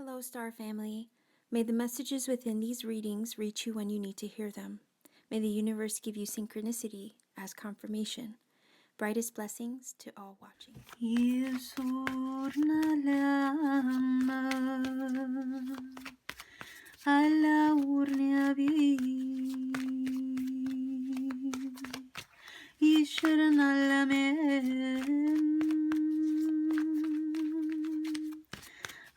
Hello, Star Family. May the messages within these readings reach you when you need to hear them. May the universe give you synchronicity as confirmation. Brightest blessings to all watching.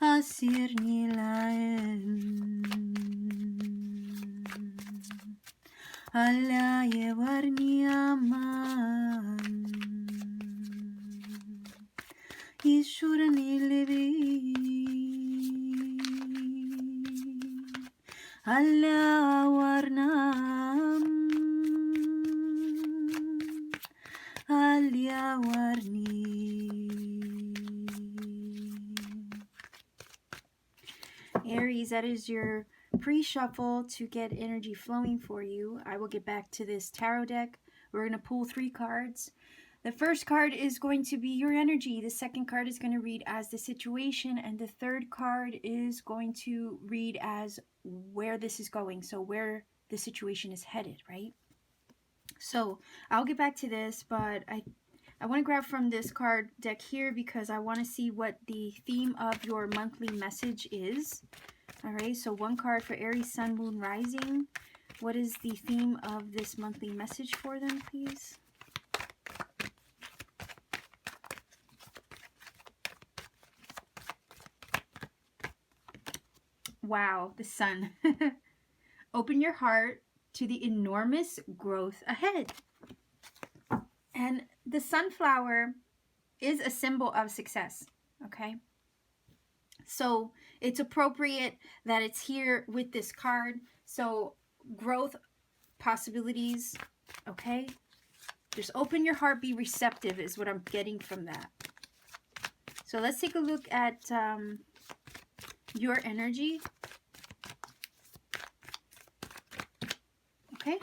Asir nilayen Allah ye warni aman Ishur nilevi Allah warnam Allah warni. Aries, that is your pre-shuffle to get energy flowing for you. I will get back to this tarot deck. We're going to pull 3 cards. The first card is going to be your energy. The second card is going to read as the situation. And the third card is going to read as where this is going. So where the situation is headed, right? So I'll get back to this, but I want to grab from this card deck here because I want to see what the theme of your monthly message is. All right, so 1 card for Aries, Sun, Moon, Rising. What is the theme of this monthly message for them, please? Wow, the Sun. Open your heart to the enormous growth ahead. And the sunflower is a symbol of success, okay? So it's appropriate that it's here with this card. So growth possibilities, okay? Just open your heart, be receptive is what I'm getting from that. So let's take a look at your energy. Okay,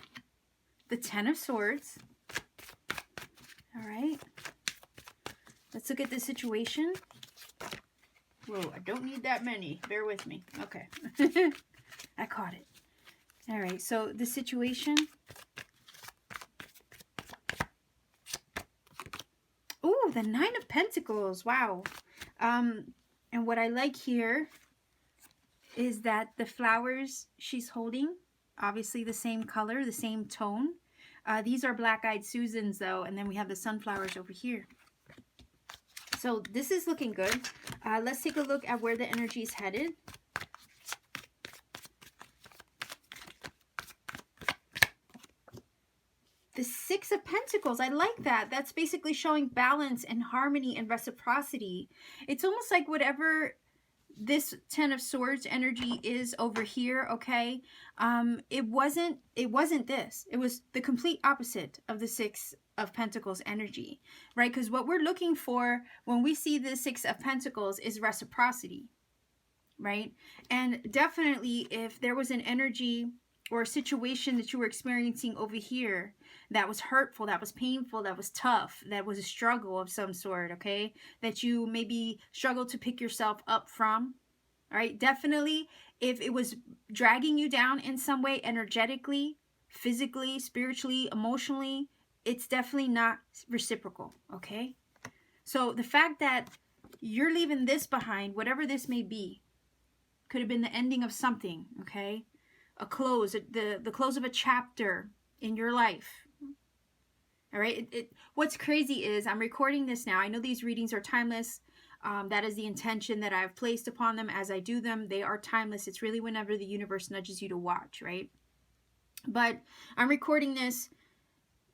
the 10 of Swords. All right, let's look at the situation. Whoa, I don't need that many. Bear with me. Okay. I caught it. All right, so the situation. Ooh, the 9 of Pentacles. Wow. And what I like here is that the flowers she's holding, obviously the same color, the same tone. These are black-eyed Susans, though, and then we have the sunflowers over here. So this is looking good. Let's take a look at where the energy is headed. The 6 of Pentacles, I like that. That's basically showing balance and harmony and reciprocity. It's almost like whatever this 10 of Swords energy is over here, okay? It wasn't this. It was the complete opposite of the 6 of Pentacles energy, right? Because what we're looking for when we see the 6 of Pentacles is reciprocity, right? And definitely if there was an energy or a situation that you were experiencing over here that was hurtful, that was painful, that was tough, that was a struggle of some sort, okay? That you maybe struggled to pick yourself up from, all right? Definitely, if it was dragging you down in some way, energetically, physically, spiritually, emotionally, it's definitely not reciprocal, okay? So the fact that you're leaving this behind, whatever this may be, could have been the ending of something, okay? A close, the close of a chapter in your life. All right. What's crazy is I'm recording this now. I know these readings are timeless. That is the intention that I've placed upon them as I do them. They are timeless. It's really whenever the universe nudges you to watch, right? But I'm recording this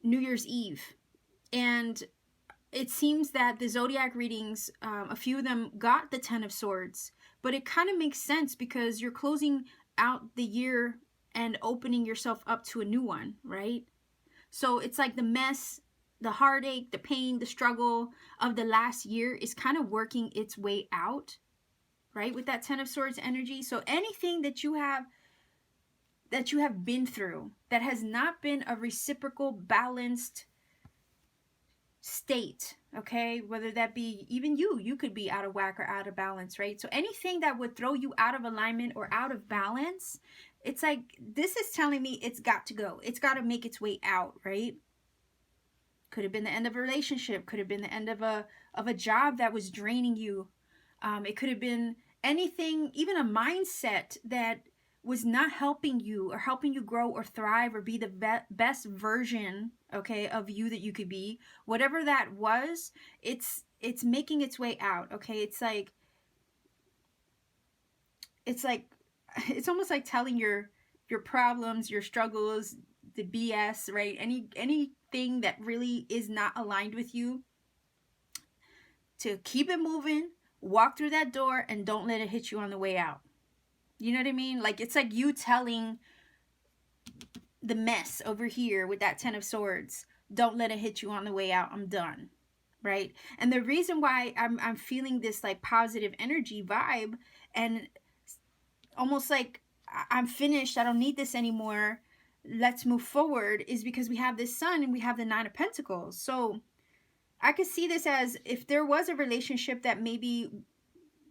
New Year's Eve. And it seems that the zodiac readings, a few of them got the 10 of Swords. But it kind of makes sense because you're closing out the year and opening yourself up to a new one, right? So it's like the mess, the heartache, the pain, the struggle of the last year is kind of working its way out, right? With that 10 of Swords energy. So anything that you have been through that has not been a reciprocal, balanced state, Okay, whether that be even you could be out of whack or out of balance, right? So anything that would throw you out of alignment or out of balance, it's like this is telling me it's got to go. It's got to make its way out, right? Could have been the end of a relationship, could have been the end of a job that was draining you. It could have been anything, even a mindset that was not helping you or helping you grow or thrive or be the best version, okay, of you that you could be. Whatever that was, it's making its way out, okay? It's like it's almost like telling your problems, your struggles, the BS, right? Anything that really is not aligned with you, to keep it moving, walk through that door, and don't let it hit you on the way out. You know what I mean? Like, it's like you telling the mess over here with that 10 of Swords, don't let it hit you on the way out. I'm done. Right? And the reason why I'm feeling this like positive energy vibe and almost like I'm finished, I don't need this anymore, let's move forward, is because we have this Sun and we have the Nine of Pentacles. So I could see this as if there was a relationship that maybe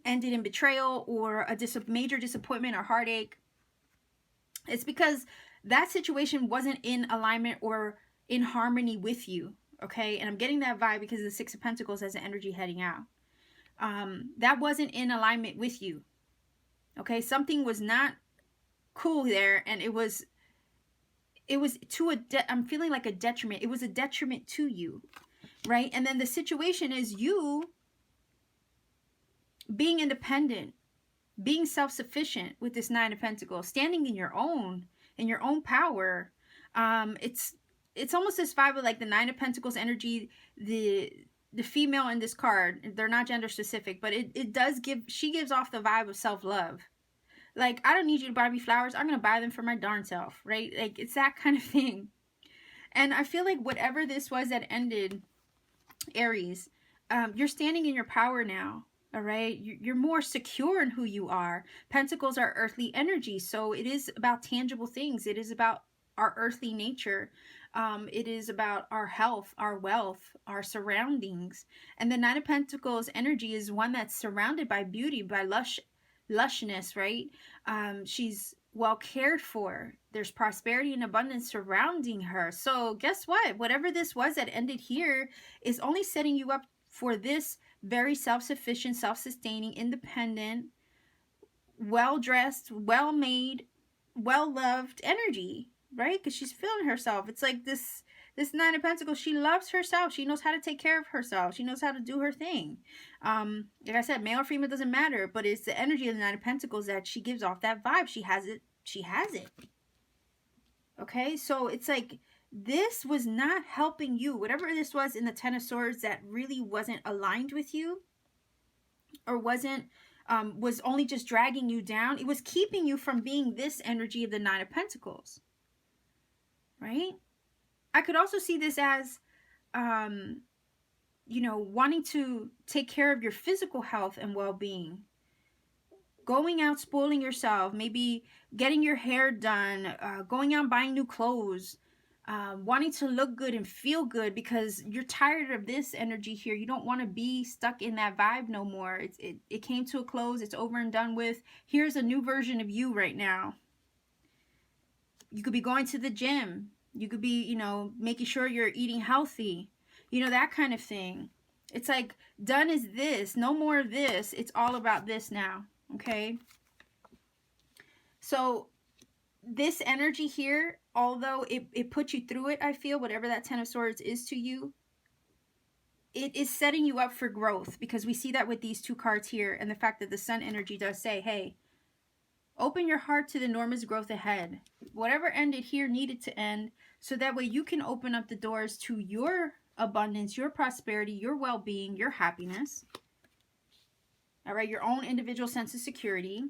ended in betrayal or a major disappointment or heartache, it's because that situation wasn't in alignment or in harmony with you, okay? And I'm getting that vibe because of the Six of Pentacles as an energy heading out. That wasn't in alignment with you, okay? Something was not cool there, and it was to I'm feeling like a detriment. It was a detriment to you, right? And then the situation is you being independent, being self-sufficient with this Nine of Pentacles, standing in your own power. It's almost this vibe of like the Nine of Pentacles energy, the female in this card, they're not gender specific, but it does she gives off the vibe of self-love. Like, I don't need you to buy me flowers, I'm gonna buy them for my darn self, right? Like, it's that kind of thing. And I feel like whatever this was that ended, Aries, you're standing in your power now. All right, you're more secure in who you are. Pentacles are earthly energy, so it is about tangible things. It is about our earthly nature. It is about our health, our wealth, our surroundings. And the Nine of Pentacles energy is one that's surrounded by beauty, by lushness, right? She's well cared for. There's prosperity and abundance surrounding her. So guess what? Whatever this was that ended here is only setting you up for this very self-sufficient, self-sustaining, independent, well-dressed, well-made, well-loved energy, right? Because she's feeling herself. It's like this Nine of Pentacles, she loves herself. She knows how to take care of herself. She knows how to do her thing. Like I said, male or female doesn't matter, but it's the energy of the Nine of Pentacles that she gives off that vibe. She has it. She has it. Okay, so it's like this was not helping you. Whatever this was in the Ten of Swords that really wasn't aligned with you, or wasn't was only just dragging you down, it was keeping you from being this energy of the Nine of Pentacles, right? I could also see this as you know, wanting to take care of your physical health and well-being, going out spoiling yourself, maybe getting your hair done, going out buying new clothes, wanting to look good and feel good because you're tired of this energy here. You don't want to be stuck in that vibe no more. It came to a close. It's over and done with. Here's a new version of you right now. You could be going to the gym. You could be, you know, making sure you're eating healthy. You know, that kind of thing. It's like, done is this. No more of this. It's all about this now. Okay? So this energy here, although it put you through it, I feel, whatever that Ten of Swords is to you, it is setting you up for growth, because we see that with these two cards here, and the fact that the Sun energy does say, hey, open your heart to the enormous growth ahead. Whatever ended here needed to end, so that way you can open up the doors to your abundance, your prosperity, your well-being, your happiness. All right, your own individual sense of security,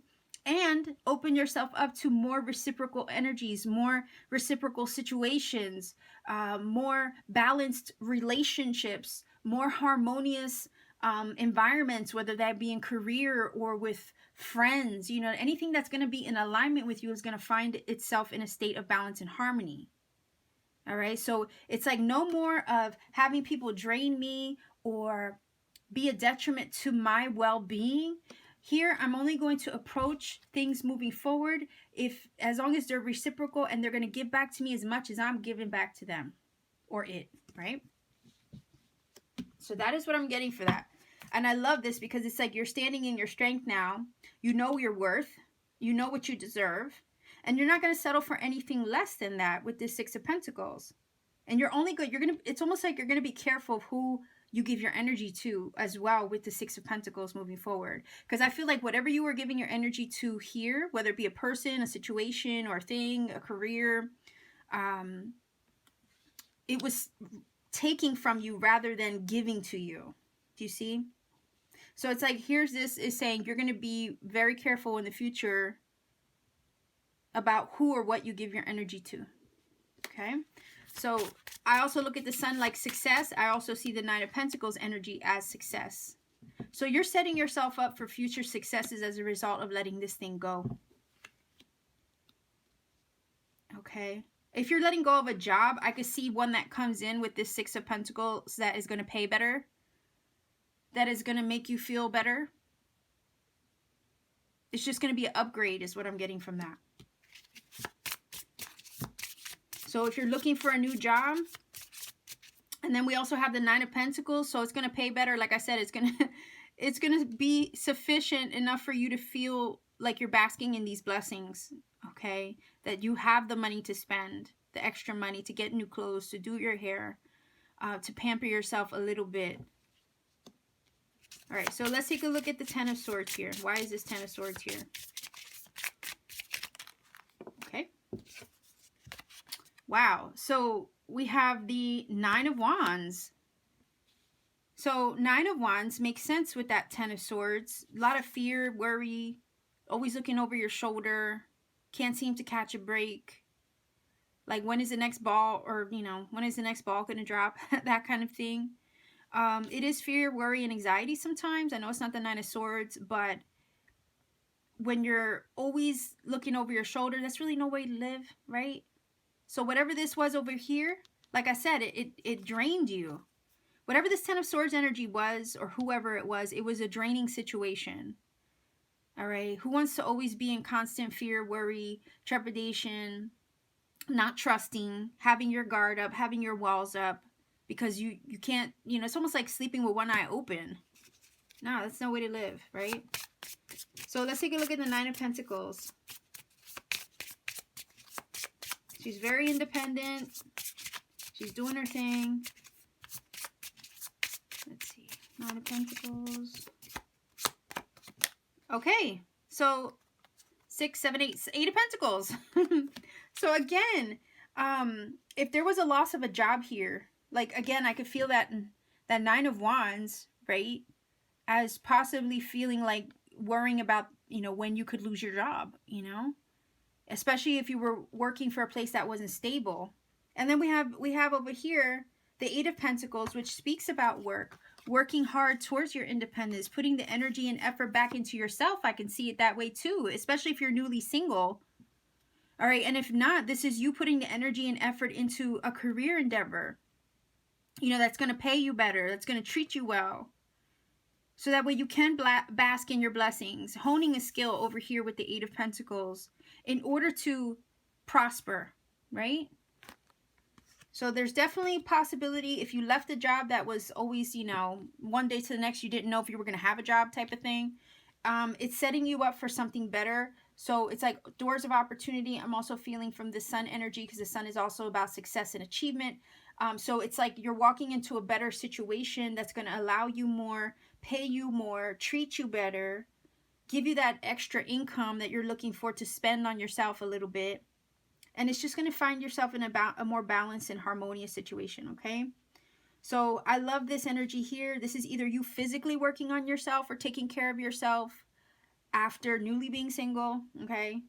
and open yourself up to more reciprocal energies, more reciprocal situations, more balanced relationships, more harmonious environments, whether that be in career or with friends. You know, anything that's going to be in alignment with you is going to find itself in a state of balance and harmony. All right, so it's like no more of having people drain me or be a detriment to my well-being. Here, I'm only going to approach things moving forward as long as they're reciprocal and they're going to give back to me as much as I'm giving back to them or it, right? So that is what I'm getting for that. And I love this because it's like you're standing in your strength now. You know your worth. You know what you deserve. And you're not going to settle for anything less than that with this Six of Pentacles. And you're only good. It's almost like you're going to be careful of who you give your energy to as well with the Six of Pentacles moving forward. Because I feel like whatever you were giving your energy to here, whether it be a person, a situation, or a thing, a career, it was taking from you rather than giving to you. Do you see? So it's like, here's this is saying you're going to be very careful in the future about who or what you give your energy to. Okay? So I also look at the sun like success. I also see the Nine of Pentacles energy as success. So you're setting yourself up for future successes as a result of letting this thing go. Okay? If you're letting go of a job, I could see one that comes in with this Six of Pentacles that is going to pay better. That is going to make you feel better. It's just going to be an upgrade is what I'm getting from that. So if you're looking for a new job, and then we also have the Nine of Pentacles, so it's going to pay better. Like I said, it's going to be sufficient enough for you to feel like you're basking in these blessings, okay? That you have the money to spend, the extra money to get new clothes, to do your hair, to pamper yourself a little bit. All right, so let's take a look at the Ten of Swords here. Why is this Ten of Swords here? Okay. Wow, so we have the Nine of Wands. So Nine of Wands makes sense with that Ten of Swords. A lot of fear, worry, always looking over your shoulder, can't seem to catch a break. Like, when is the next ball, or, you know, when is the next ball going to drop? That kind of thing. It is fear, worry, and anxiety sometimes. I know it's not the Nine of Swords, but when you're always looking over your shoulder, that's really no way to live, right? So whatever this was over here, like I said, it drained you. Whatever this Ten of Swords energy was, or whoever it was a draining situation. All right? Who wants to always be in constant fear, worry, trepidation, not trusting, having your guard up, having your walls up, because you can't, you know, it's almost like sleeping with one eye open. No, that's no way to live, right? So let's take a look at the Nine of Pentacles. She's very independent. She's doing her thing. Let's see. Nine of Pentacles. Okay. So 6, 7, 8. 8 of Pentacles. So again, if there was a loss of a job here, like, again, I could feel that Nine of Wands, right? As possibly feeling like worrying about, you know, when you could lose your job, you know? Especially if you were working for a place that wasn't stable. And then we have over here the Eight of Pentacles, which speaks about work, working hard towards your independence, putting the energy and effort back into yourself. I can see it that way too, especially if you're newly single. All right, and if not, this is you putting the energy and effort into a career endeavor, you know, that's going to pay you better, that's going to treat you well. So that way you can bask in your blessings, honing a skill over here with the Eight of Pentacles in order to prosper, right? So there's definitely a possibility if you left a job that was always, you know, one day to the next, you didn't know if you were going to have a job type of thing. It's setting you up for something better. So it's like doors of opportunity. I'm also feeling from the Sun energy, because the Sun is also about success and achievement. So it's like you're walking into a better situation that's going to allow you more, pay you more, treat you better, give you that extra income that you're looking for to spend on yourself a little bit. And it's just going to find yourself in a more balanced and harmonious situation, okay? So I love this energy here. This is either you physically working on yourself or taking care of yourself after newly being single, okay?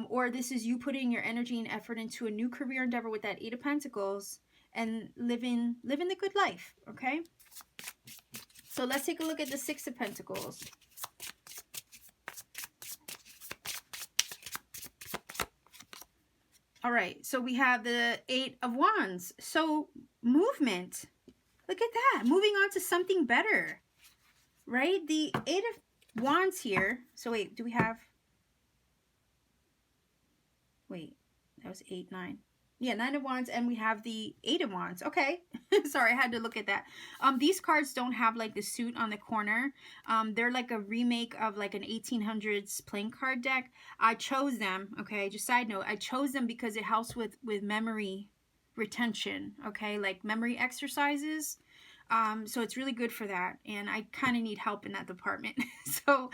Or this is you putting your energy and effort into a new career endeavor with that Eight of Pentacles and living the good life, okay? So let's take a look at the Six of Pentacles. All right, so we have the Eight of Wands. So movement. Look at that. Moving on to something better, right? The Eight of Wands here. So wait, do we have... Wait, that was 8, 9. Yeah, 9 of Wands, and we have the 8 of Wands. Okay. Sorry, I had to look at that. These cards don't have like the suit on the corner. They're like a remake of like an 1800s playing card deck. I chose them, okay, just side note. I chose them because it helps with memory retention, okay, like memory exercises. So it's really good for that, and I kind of need help in that department. So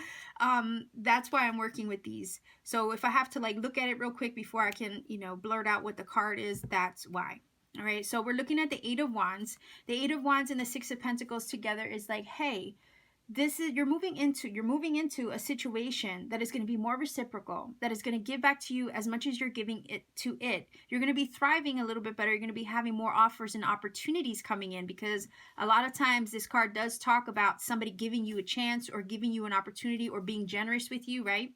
that's why I'm working with these. So if I have to like look at it real quick before I can, you know, blurt out what the card is, that's why. All right, so we're looking at the Eight of Wands. The Eight of Wands and the Six of Pentacles together is like, hey, this is, you're moving into a situation that is going to be more reciprocal, that is going to give back to you as much as you're giving it to it. You're going to be thriving a little bit better. You're going to be having more offers and opportunities coming in, because a lot of times this card does talk about somebody giving you a chance or giving you an opportunity or being generous with you, right?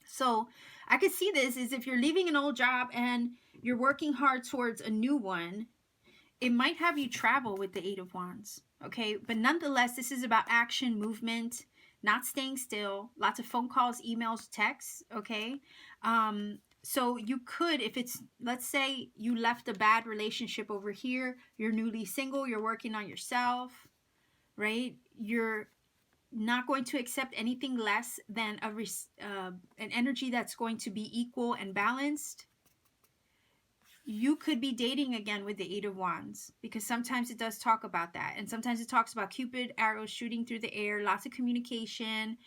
So I could see this is if you're leaving an old job and you're working hard towards a new one, it might have you travel with the Eight of Wands, okay? But nonetheless, this is about action, movement, not staying still, lots of phone calls, emails, texts, okay? So you could, if it's, let's say you left a bad relationship over here, you're newly single, you're working on yourself, right? You're not going to accept anything less than an energy that's going to be equal and balanced. You could be dating again with the Eight of Wands, because sometimes it does talk about that. And sometimes it talks about Cupid arrows shooting through the air, lots of communication,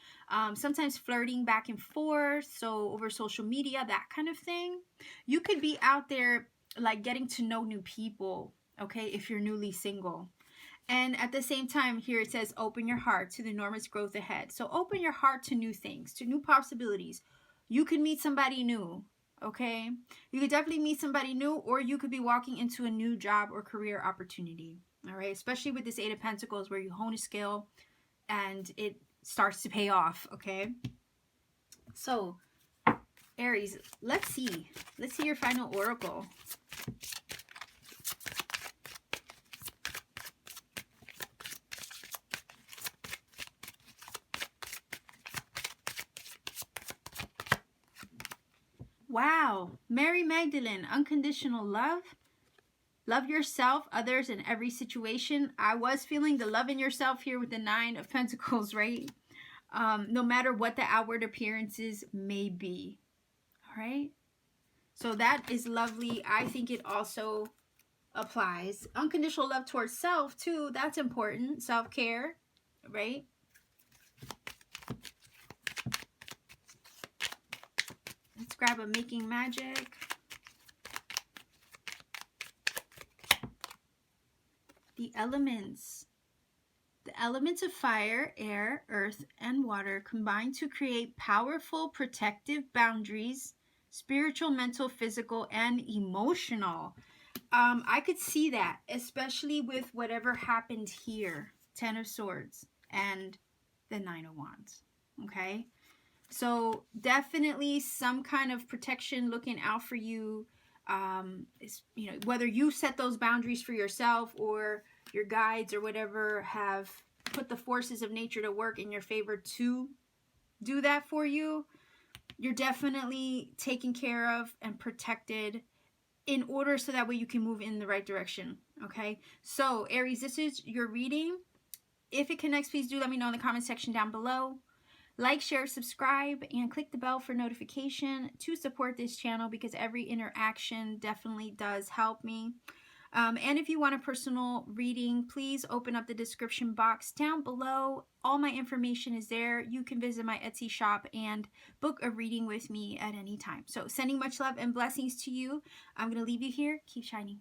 sometimes flirting back and forth, so over social media, that kind of thing. You could be out there like getting to know new people, okay, if you're newly single. And at the same time, here it says, open your heart to the enormous growth ahead. So open your heart to new things, to new possibilities. You could meet somebody new. Okay, you could definitely meet somebody new, or you could be walking into a new job or career opportunity. All right, especially with this Eight of Pentacles, where you hone a skill and it starts to pay off. Okay, so Aries, let's see your final oracle. Wow, Mary Magdalene, unconditional love. Love yourself, others, in every situation. I was feeling the love in yourself here with the Nine of Pentacles, right? No matter what the outward appearances may be. All right? So that is lovely. I think it also applies. Unconditional love towards self, too. That's important. Self-care, right? Let's grab a Making Magic. The elements. The elements of fire, air, earth, and water combine to create powerful protective boundaries, spiritual, mental, physical, and emotional. I could see that, especially with whatever happened here. Ten of Swords and the Nine of Wands. Okay? So definitely some kind of protection looking out for you. You know, whether you set those boundaries for yourself or your guides or whatever have put the forces of nature to work in your favor to do that for you, you're definitely taken care of and protected in order so that way you can move in the right direction. Okay, so Aries, this is your reading. If it connects, please do let me know in the comment section down below. Like, share, subscribe, and click the bell for notification to support this channel, because every interaction definitely does help me. And if you want a personal reading, please open up the description box down below. All my information is there. You can visit my Etsy shop and book a reading with me at any time. So sending much love and blessings to you. I'm going to leave you here. Keep shining.